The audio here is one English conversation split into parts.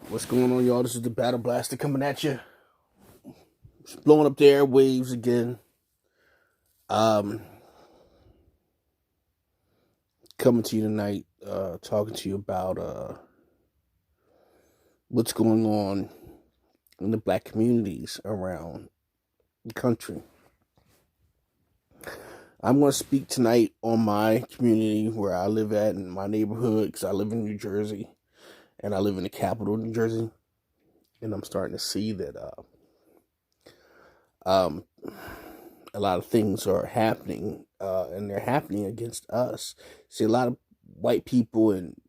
What's going on, y'all? This is the Battle Blaster coming at you. It's blowing up the airwaves again. Um, Coming to you tonight, talking to you about what's going on in the black communities around the country. I'm going to speak tonight on my community where I live at in my neighborhood because I live in New Jersey and I live in the capital of New Jersey. And I'm starting to see that a lot of things are happening, and they're happening against us. See, a lot of white people and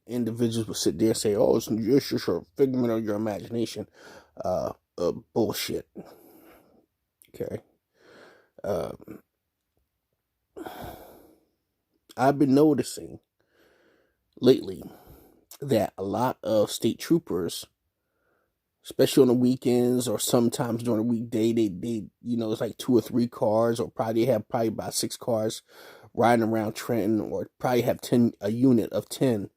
individuals will sit there and say, "Oh, it's just a figment of your imagination." Bullshit. Okay. Um, I've been noticing lately that a lot of state troopers, especially on the weekends or sometimes during the weekday, they it's like two or three cars, or probably they have probably about six cars riding around Trenton, or probably have a unit of 10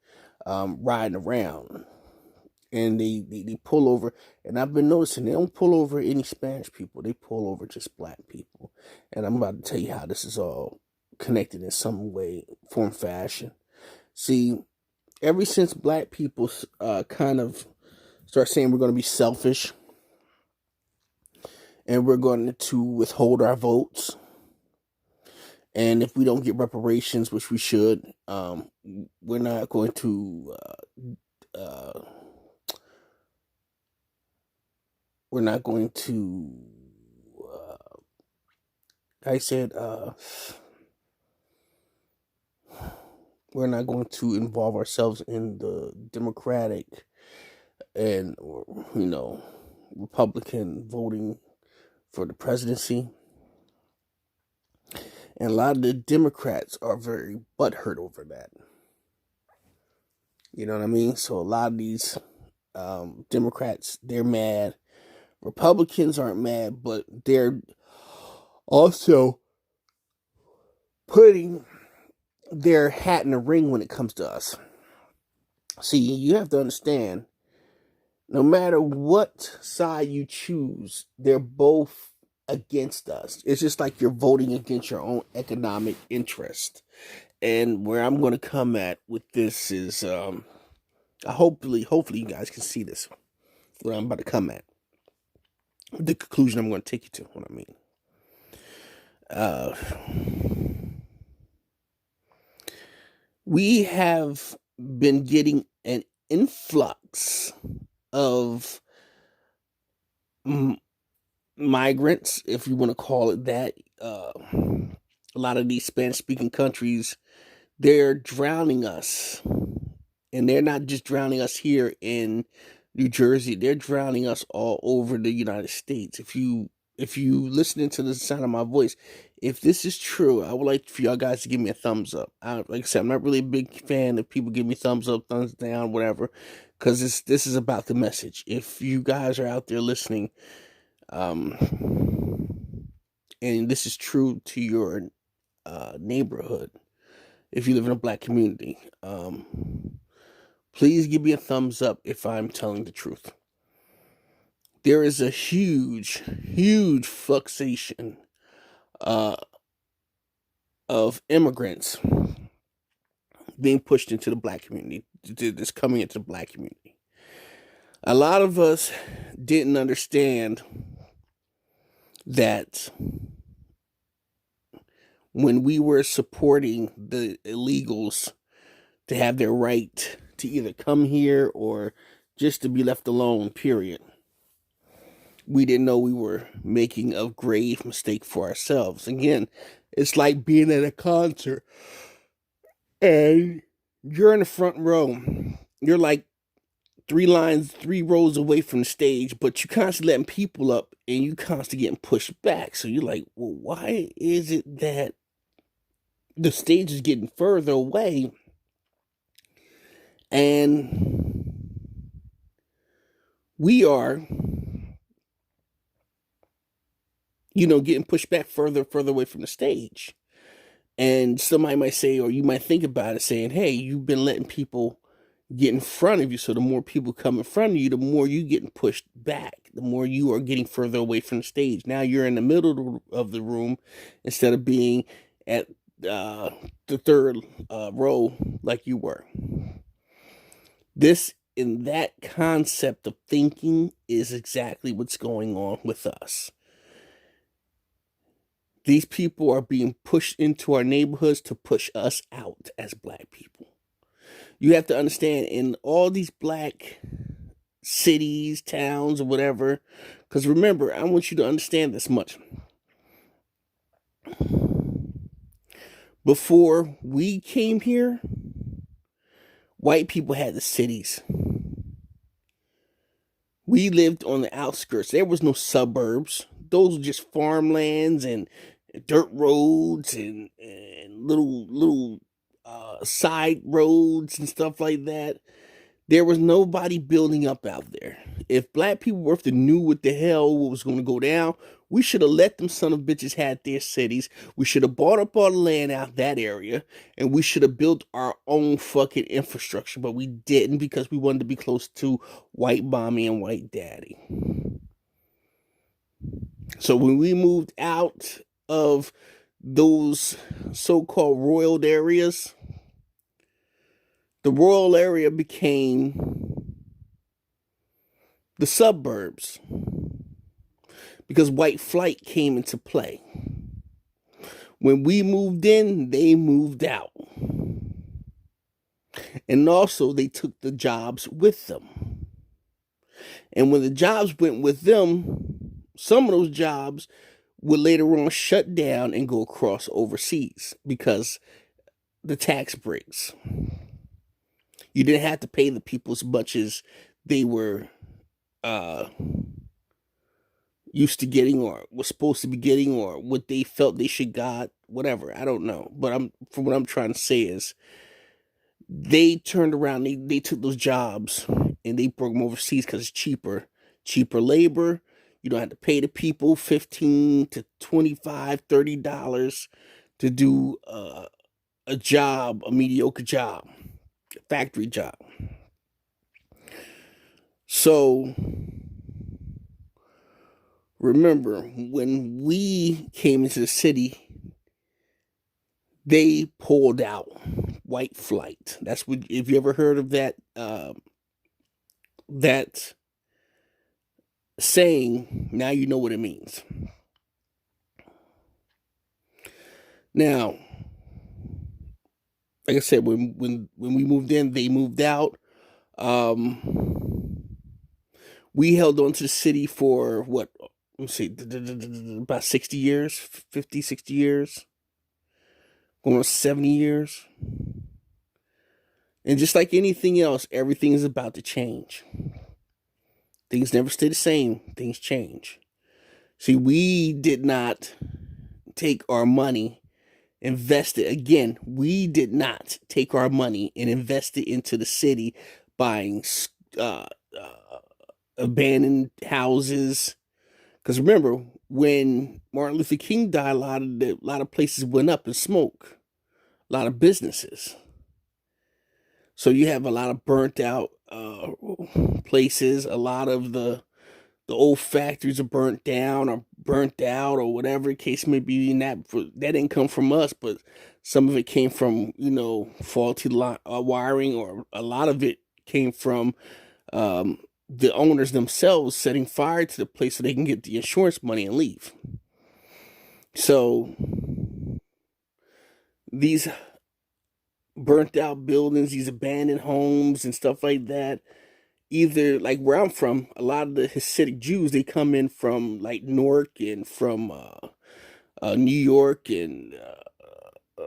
riding around, and they pull over. And I've been noticing they don't pull over any Spanish people, they pull over just black people. And I'm about to tell you how this is all connected in some way, form, fashion. See, ever since black people kind of start saying we're going to be selfish and we're going to withhold our votes, and if we don't get reparations, which we should, we're not going to we're not going to I said we're not going to involve ourselves in the Democratic and Republican voting for the presidency. And a lot of the Democrats are very butthurt over that. You know what I mean? So a lot of these Democrats, they're mad. Republicans aren't mad, but they're also putting their hat in the ring when it comes to us. See, you have to understand, no matter what side you choose, they're both against us. It's just like you're voting against your own economic interest. And where I'm going to come at with this is, hopefully you guys can see this, where I'm about to come at, the conclusion I'm going to take you to, what I mean. We have been getting an influx of migrants, if you want to call it that. A lot of these Spanish-speaking countries, they're drowning us. And they're not just drowning us here in New Jersey, they're drowning us all over the United States. If you listening to the sound of my voice, if this is true, I would like for y'all guys to give me a thumbs up. Like I said, I'm not really a big fan of people give me thumbs up, thumbs down, whatever, because this is about the message. If you guys are out there listening, and this is true to your neighborhood, if you live in a black community, please give me a thumbs up if I'm telling the truth. There is a huge fluxation of immigrants being pushed into the black community, that's coming into the black community. A lot of us didn't understand that when we were supporting the illegals to have their right to either come here or just to be left alone, period, we didn't know we were making a grave mistake for ourselves. Again, it's like being at a concert and you're in the front row. You're like three rows away from the stage, but you're constantly letting people up and you constantly getting pushed back. So you're like, well, why is it that the stage is getting further away and we are, getting pushed back further away from the stage? And somebody might say, or you might think about it saying, hey, you've been letting people get in front of you. So the more people come in front of you, the more you getting pushed back, the more you are getting further away from the stage. Now you're in the middle of the room instead of being at the third row like you were. This and that concept of thinking is exactly what's going on with us. These people are being pushed into our neighborhoods to push us out as black people. You have to understand, in all these black cities, towns, or whatever, because remember, I want you to understand this much. Before we came here, white people had the cities. We lived on the outskirts. There was no suburbs. Those were just farmlands and dirt roads and little side roads and stuff like that. There was nobody building up out there. If black people were to knew what the hell was going to go down, we should have let them son of bitches had their cities. We should have bought up all the land out that area, and we should have built our own fucking infrastructure. But we didn't because we wanted to be close to white mommy and white daddy. So when we moved out of those so-called royal areas, the rural area became the suburbs because white flight came into play. When we moved in, they moved out. And also, they took the jobs with them. And when the jobs went with them, some of those jobs would later on shut down and go across overseas because the tax breaks. You didn't have to pay the people as much as they were used to getting or was supposed to be getting or what they felt they should got, whatever. I don't know. But from what I'm trying to say is they turned around, they took those jobs and they brought them overseas because it's cheaper labor. You don't have to pay the people $15 to $25, $30 to do a job, a mediocre job, a factory job. So remember, when we came into the city, they pulled out white flight. That's what, if you ever heard of that, that saying, now you know what it means. Now, like I said, when we moved in, they moved out. We held on to the city for what? Let me see, about 60 years, 50, 60 years, going on 70 years. And just like anything else, everything is about to change. Things never stay the same. Things change. See, we did not take our money, invest it. Again, we did not take our money and invest it into the city, buying abandoned houses. Because remember, when Martin Luther King died, a lot of places went up in smoke, a lot of businesses. So you have a lot of burnt out places. A lot of the old factories are burnt down or burnt out or whatever the case may be. And that didn't come from us, but some of it came from, faulty wiring, or a lot of it came from the owners themselves setting fire to the place so they can get the insurance money and leave. So these burnt out buildings, these abandoned homes and stuff like that, either like where I'm from, a lot of the Hasidic Jews, they come in from like Newark and from New York and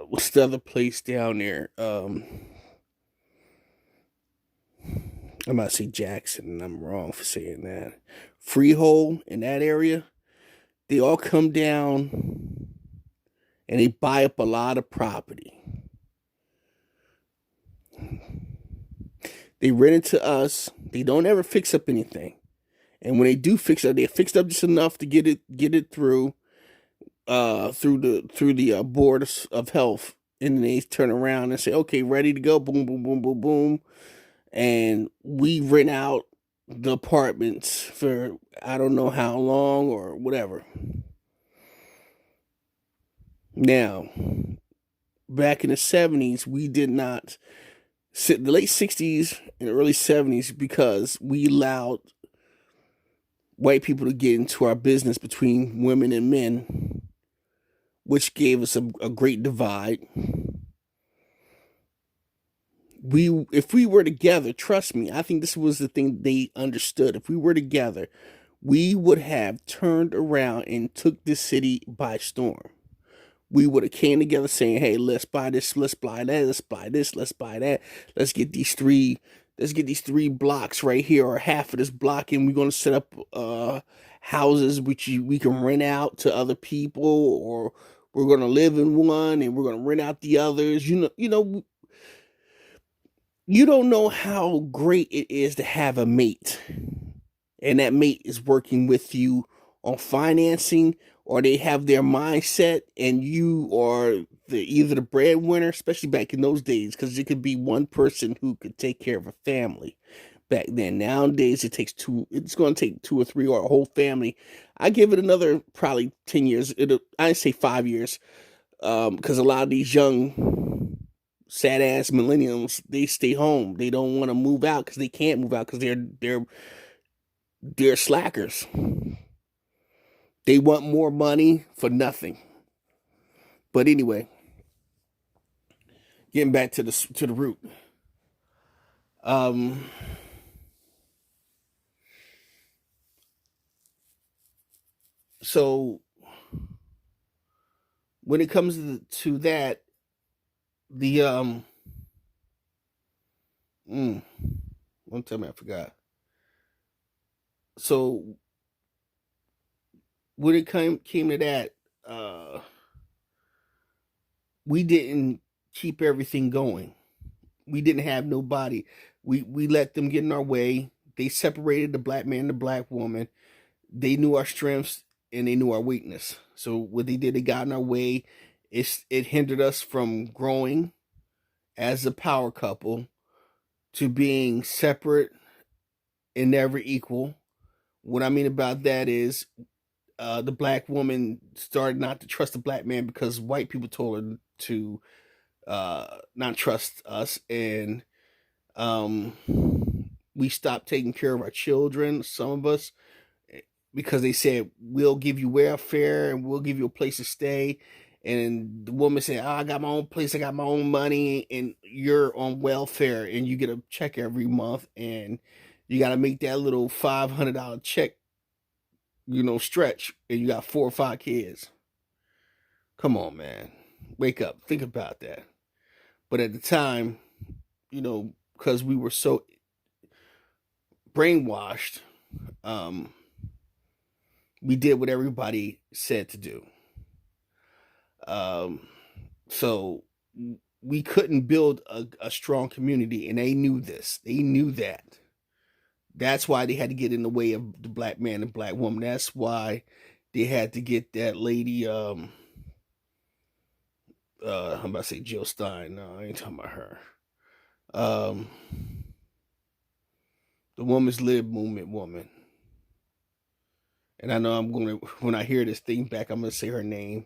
what's the other place down there? I might say Jackson, and I'm wrong for saying that. Freehold in that area, they all come down and they buy up a lot of property. They rent it to us. They don't ever fix up anything, and when they do fix it, they fix up just enough to get it through the board of health, and then they turn around and say, "Okay, ready to go." Boom, boom, boom, boom, boom. and we rent out the apartments for I don't know how long or whatever. Now, back in the 70s, we did not sit the late 60s and early 70s because we allowed white people to get into our business between women and men, which gave us a great divide. If we were together, trust me, I think this was the thing they understood. If we were together, we would have turned around and took this city by storm. We would have came together saying, "Hey, let's buy this, let's buy that, let's buy this, let's buy that. Let's get these three blocks right here, or half of this block, and we're gonna set up houses which we can rent out to other people, or we're gonna live in one and we're gonna rent out the others." You don't know how great it is to have a mate, and that mate is working with you on financing, or they have their mindset, and you are either the breadwinner, especially back in those days, because it could be one person who could take care of a family back then. Nowadays, it takes two. It's going to take two or three, or a whole family. I give it another probably 10 years. I'd say 5 years, because a lot of these young sad ass millennials, they stay home. They don't want to move out because they can't move out because they're slackers. They want more money for nothing. But anyway, getting back to the root. So when it comes to that, the one time I forgot. So when it came to that, we didn't keep everything going. We didn't have nobody. We let them get in our way. They separated the black man and the black woman. They knew our strengths and they knew our weakness. So what they did, they got in our way. It hindered us from growing as a power couple to being separate and never equal. What I mean about that is the black woman started not to trust the black man because white people told her to not trust us, and we stopped taking care of our children, some of us, because they said, "We'll give you welfare and we'll give you a place to stay." And the woman said, "Oh, I got my own place, I got my own money, and you're on welfare, and you get a check every month, and you got to make that little $500 check, stretch, and you got 4 or 5 kids." Come on, man. Wake up. Think about that. But at the time, because we were so brainwashed, we did what everybody said to do. So we couldn't build a strong community, and they knew this. They knew that. That's why they had to get in the way of the black man and black woman. That's why they had to get that lady. I'm about to say Jill Stein. No, I ain't talking about her. The woman's lib movement woman. And I know when I hear this thing back, I'm gonna say her name.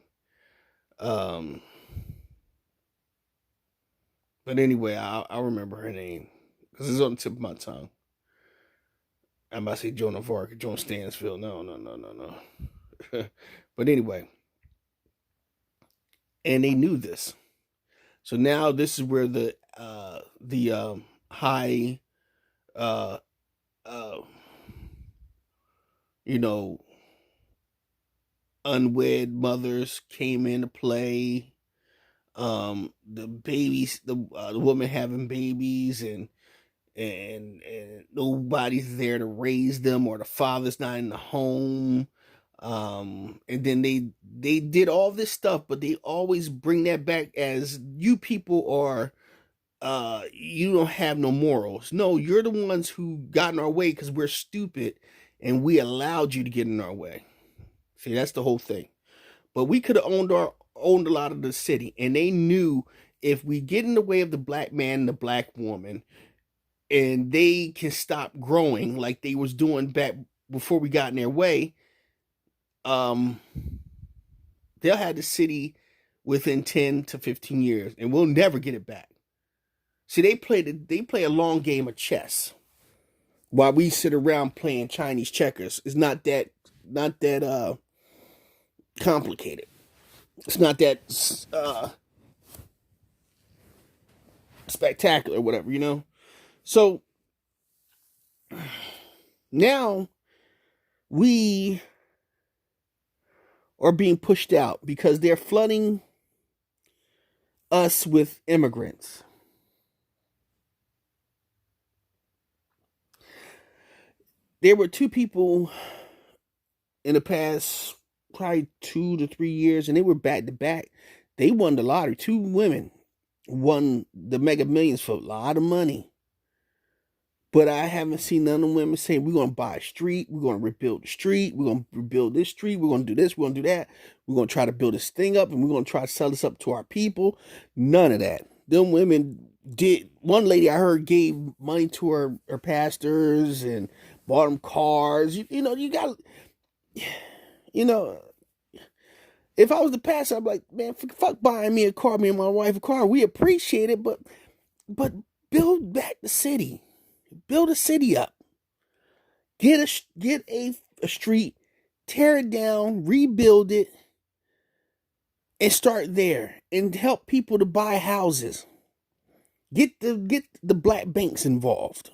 But anyway, I'll remember her name because it's on the tip of my tongue. I'm about to say Joan of Arc, Joan Stansfield. No. But anyway, and they knew this. So now this is where the high, uh, uh, unwed mothers came into play. The babies, the woman having babies, and nobody's there to raise them, or the father's not in the home. And then they did all this stuff, but they always bring that back as you people are you don't have no morals. No, you're the ones who got in our way because we're stupid and we allowed you to get in our way. See, that's the whole thing. But we could have owned a lot of the city, and they knew if we get in the way of the black man and the black woman, and they can stop growing like they was doing back before we got in their way, um, they'll have the city within 10 to 15 years, and we'll never get it back. See, they play a long game of chess while we sit around playing Chinese checkers. It's not that complicated. It's not that spectacular, whatever, you know. So now we are being pushed out because they're flooding us with immigrants. There were two people in the past probably 2 to 3 years, and they were back to back. They won the lottery. Two women won the Mega Millions for a lot of money. But I haven't seen none of the women saying, we're going to buy a street, we're going to rebuild the street, we're going to rebuild this street, we're going to do this, we're going to do that, we're going to try to build this thing up, and we're going to try to sell this up to our people. None of that. Them women did. One lady I heard gave money to her pastors and bought them cars. You got, if I was the pastor, I'd be like, man, fuck buying me a car, me and my wife a car. We appreciate it, but build back the city. Build a city up. Get a street, tear it down, rebuild it, and start there, and help people to buy houses. Get the black banks involved.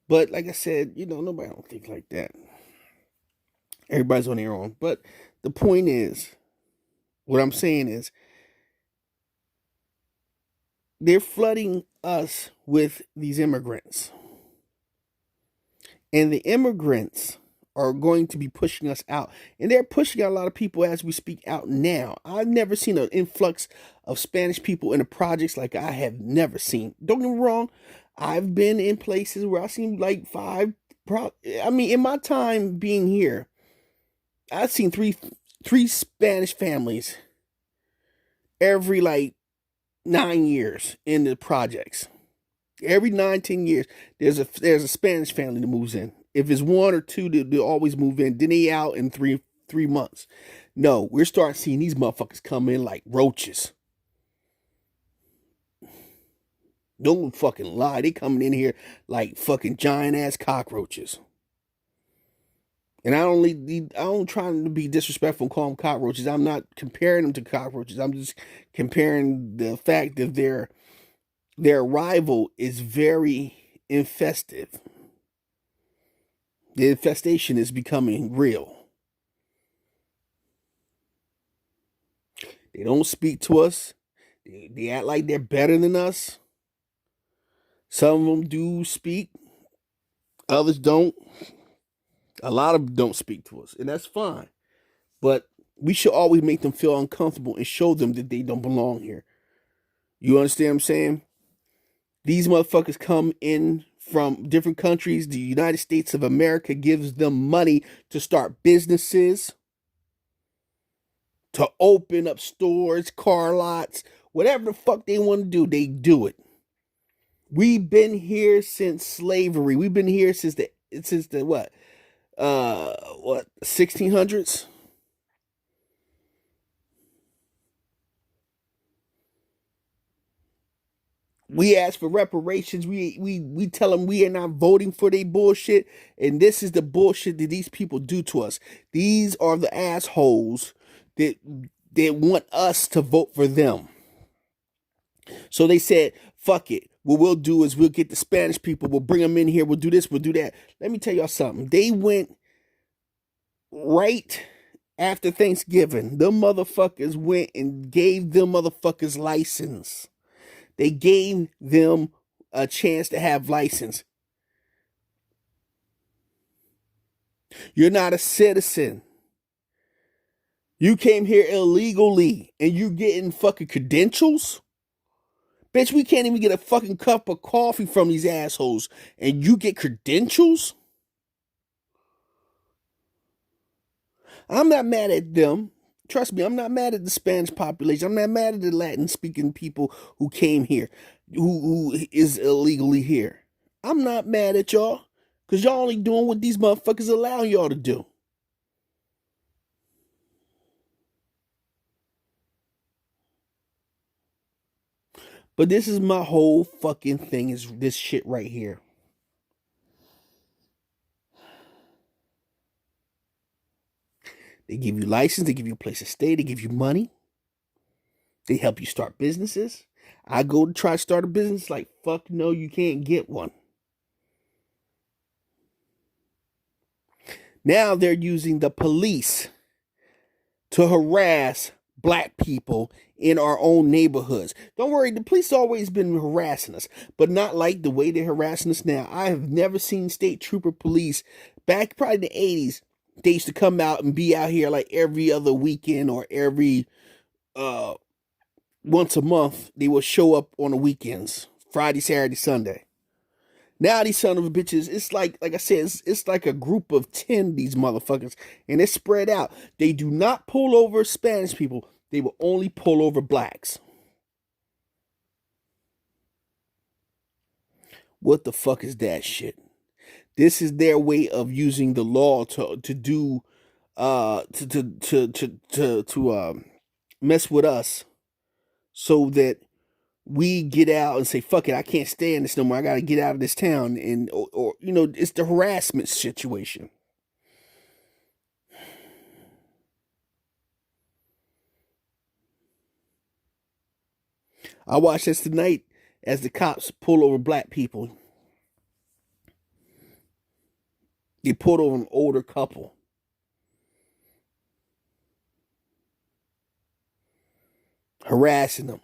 But like I said, nobody don't think like that. Everybody's on their own. But the point is, what I'm saying is, they're flooding us with these immigrants. And the immigrants are going to be pushing us out. And they're pushing out a lot of people as we speak out now. I've never seen an influx of Spanish people in the projects like I have never seen. Don't get me wrong. I've been in places where I've seen like in my time being here, I've seen three Spanish families every like 9 years in the projects. Every 9-10 years, there's a Spanish family that moves in. If it's one or two, they always move in. Then they out in three months. No, we're starting seeing these motherfuckers come in like roaches. Don't fucking lie. They coming in here like fucking giant ass cockroaches. And I don't try to be disrespectful and call them cockroaches. I'm not comparing them to cockroaches. I'm just comparing the fact that their arrival is very infestive. The infestation is becoming real. They don't speak to us. They act like they're better than us. Some of them do speak. Others don't. A lot of them don't speak to us. And that's fine. But we should always make them feel uncomfortable and show them that they don't belong here. You understand what I'm saying? These motherfuckers come in from different countries. The United States of America gives them money to start businesses, to open up stores, car lots, whatever the fuck they want to do, they do it. We've been here since slavery. We've been here since the what? 1600s? We ask for reparations. We tell them we are not voting for their bullshit. And this is the bullshit that these people do to us. These are the assholes that want us to vote for them. So they said, fuck it. What we'll do is we'll get the Spanish people. We'll bring them in here. We'll do this. We'll do that. Let me tell y'all something. They went right after Thanksgiving. Them motherfuckers went and gave them motherfuckers license. They gave them a chance to have license. You're not a citizen. You came here illegally and you getting fucking credentials? Bitch, we can't even get a fucking cup of coffee from these assholes and you get credentials? I'm not mad at them. Trust me, I'm not mad at the Spanish population. I'm not mad at the Latin-speaking people who came here, who is illegally here. I'm not mad at y'all, because y'all only doing what these motherfuckers allow y'all to do. But this is my whole fucking thing, is this shit right here. They give you license, they give you a place to stay, they give you money, they help you start businesses. I go to try to start a business, like, fuck no, you can't get one. Now they're using the police to harass black people in our own neighborhoods. Don't worry, the police always been harassing us, but not like the way they're harassing us now. I have never seen state trooper police back probably in the 80s. They used to come out and be out here like every other weekend or every once a month. They would show up on the weekends, Friday, Saturday, Sunday. Now these son of a bitches, it's like I said, it's like a group of 10, these motherfuckers, and it's spread out. They do not pull over Spanish people. They will only pull over blacks. What the fuck is that shit? This is their way of using the law to do to mess with us, so that we get out and say, fuck it, I can't stand this no more. I got to get out of this town. And, or, it's the harassment situation. I watched this tonight as the cops pull over black people. They pulled over an older couple. Harassing them.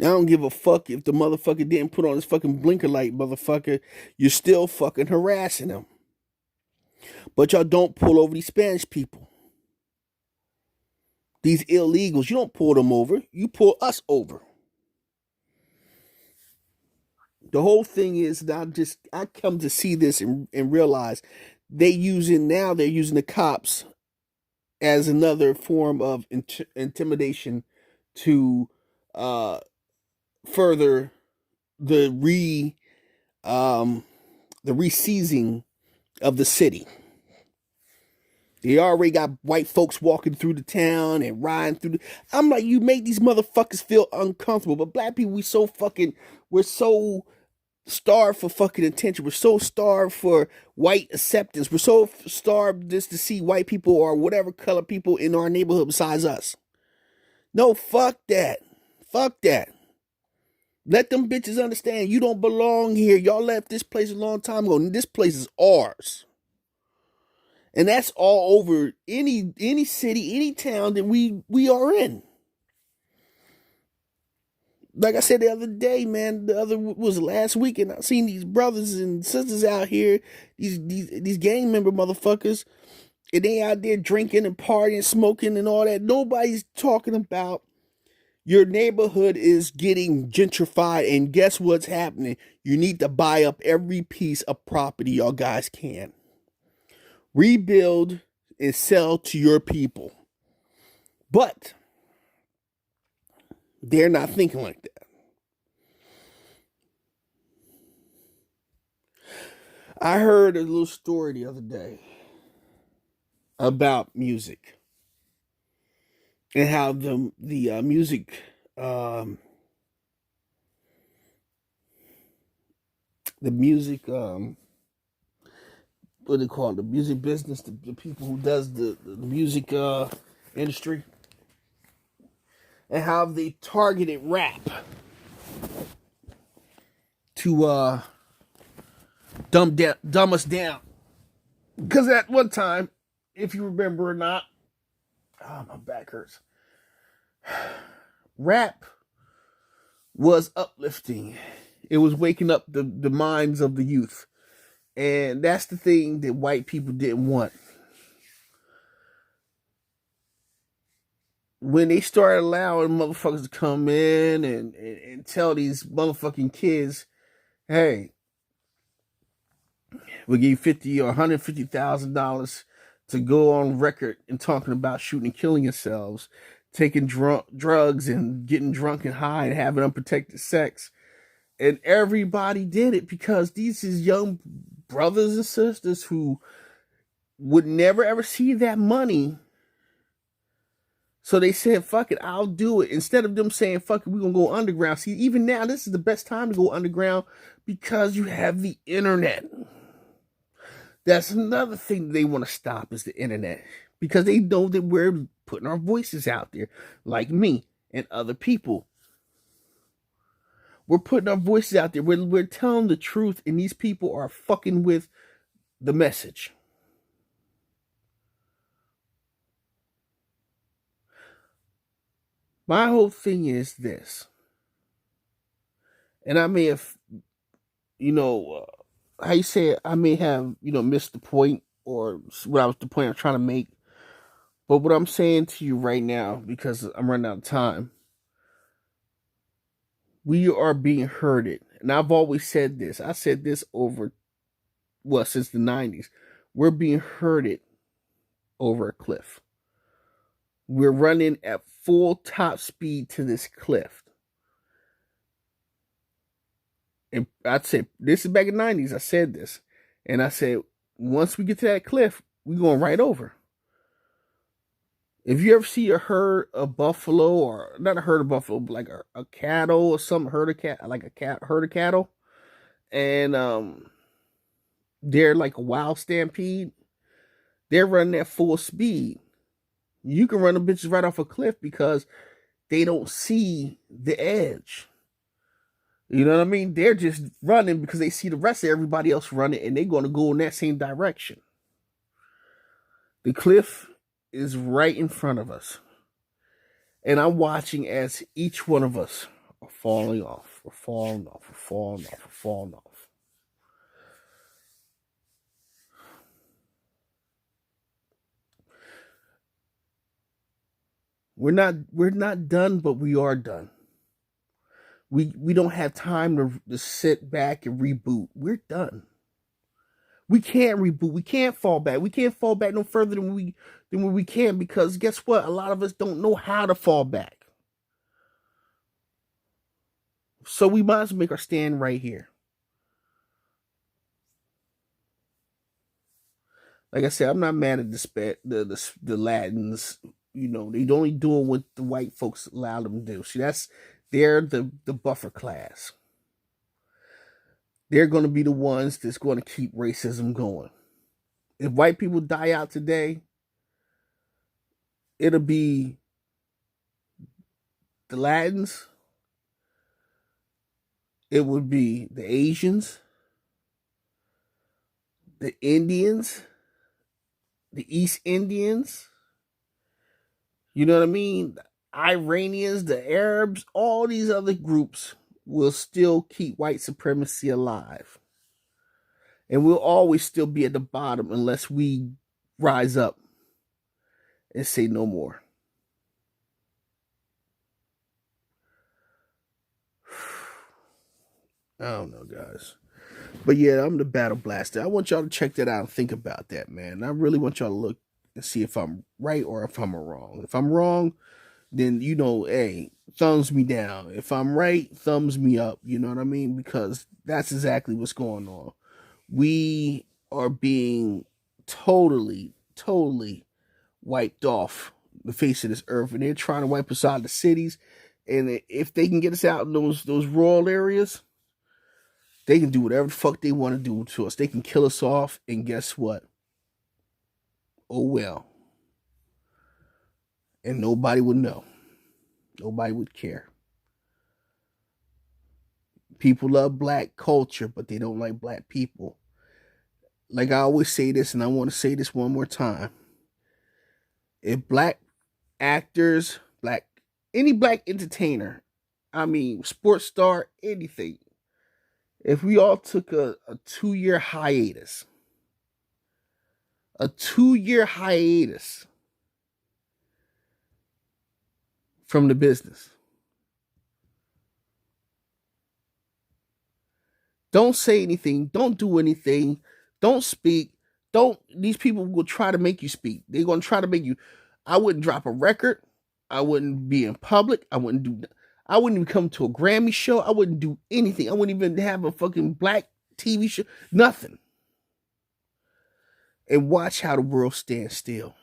I don't give a fuck if the motherfucker didn't put on his fucking blinker light, motherfucker. You're still fucking harassing them. But y'all don't pull over these Spanish people. These illegals, you don't pull them over. You pull us over. The whole thing is that I come to see this and realize they're using the cops as another form of intimidation to further the re-seizing of the city. They already got white folks walking through the town and riding through I'm like, you make these motherfuckers feel uncomfortable. But black people, we're so starved for fucking attention. We're so starved for white acceptance. We're so starved just to see white people or whatever color people in our neighborhood besides us. No, fuck that. Fuck that. Let them bitches understand you don't belong here. Y'all left this place a long time ago, and this place is ours. And that's all over any city, any town that we are in. Like I said the other day, man, was last weekend. I seen these brothers and sisters out here, these gang member motherfuckers, and they out there drinking and partying, smoking and all that. Nobody's talking about your neighborhood is getting gentrified, and guess what's happening? You need to buy up every piece of property y'all guys can. Rebuild and sell to your people. But they're not thinking like that. I heard a little story the other day about music and how the music what do they call it, the music business, the people who does the music industry, and how they targeted rap to dumb us down. Because at one time, if you remember or not, my back hurts. Rap was uplifting. It was waking up the minds of the youth. And that's the thing that white people didn't want. When they started allowing motherfuckers to come in and tell these motherfucking kids, hey, we'll give you $50,000 or $150,000 to go on record and talking about shooting and killing yourselves, taking drugs and getting drunk and high and having unprotected sex. And everybody did it because these is young brothers and sisters who would never ever see that money. So they said, fuck it, I'll do it. Instead of them saying, fuck it, we're going to go underground. See, even now, this is the best time to go underground because you have the internet. That's another thing they want to stop is the internet because they know that we're putting our voices out there, like me and other people. We're putting our voices out there. We're telling the truth, and these people are fucking with the message. My whole thing is this, and I may have, how you say it, I may have, missed the point or what was the point I'm trying to make. But what I'm saying to you right now, because I'm running out of time, we are being herded. And I've always said this. I said this since the 90s. We're being herded over a cliff. We're running at full top speed to this cliff. And I'd say, this is back in the 90s, I said this. And I said, once we get to that cliff, we're going right over. If you ever see a herd of buffalo, or not a herd of buffalo, but like a cattle or some herd of herd of cattle, and they're like a wild stampede, they're running at full speed. You can run the bitches right off a cliff because they don't see the edge. You know what I mean? They're just running because they see the rest of everybody else running, and they're going to go in that same direction. The cliff is right in front of us. And I'm watching as each one of us are falling off. We're falling off. We're falling off. We're falling off. We're not done, but we are done. We don't have time to sit back and reboot. We're done. We can't reboot. We can't fall back. We can't fall back no further than we can, because guess what? A lot of us don't know how to fall back. So we might as well make our stand right here. Like I said, I'm not mad at the Latins. They only doing what the white folks allow them to do. See, they're the buffer class. They're going to be the ones that's going to keep racism going. If white people die out today, it'll be the Latins, it would be the Asians, the Indians, the East Indians, you know what I mean? The Iranians, the Arabs, all these other groups will still keep white supremacy alive. And we'll always still be at the bottom unless we rise up and say no more. I don't know, guys. But yeah, I'm the Battle Blaster. I want y'all to check that out and think about that, man. I really want y'all to look and see if I'm right or if I'm wrong. If I'm wrong, then, hey, thumbs me down. If I'm right, thumbs me up. You know what I mean? Because that's exactly what's going on. We are being totally wiped off the face of this earth, and they're trying to wipe us out of the cities. And if they can get us out in those rural areas, they can do whatever the fuck they want to do to us. They can kill us off, and guess what? Oh well. And nobody would know. Nobody would care. People love black culture, but they don't like black people. Like I always say this, and I want to say this one more time. If black actors, any black entertainer, sports star, anything, if we all took a 2-year hiatus, from the business, don't say anything, don't do anything, don't speak, these people will try to make you speak. They're going to try to make you. I wouldn't drop a record. I wouldn't be in public. I wouldn't even come to a Grammy show. I wouldn't do anything. I wouldn't even have a fucking black TV show. Nothing. And watch how the world stands still.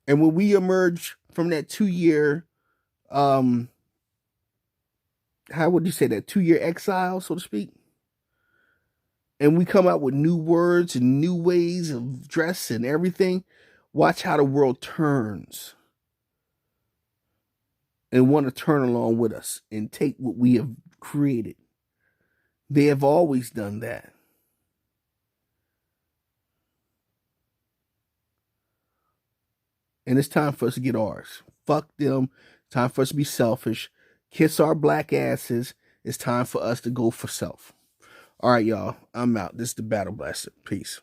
And when we emerge from that 2-year, how would you say that, 2-year exile, so to speak? And we come out with new words and new ways of dress and everything. Watch how the world turns and want to turn along with us and take what we have created. They have always done that. And it's time for us to get ours. Fuck them. It's time for us to be selfish. Kiss our black asses. It's time for us to go for self. All right, y'all. I'm out. This is the Battle Blaster. Peace.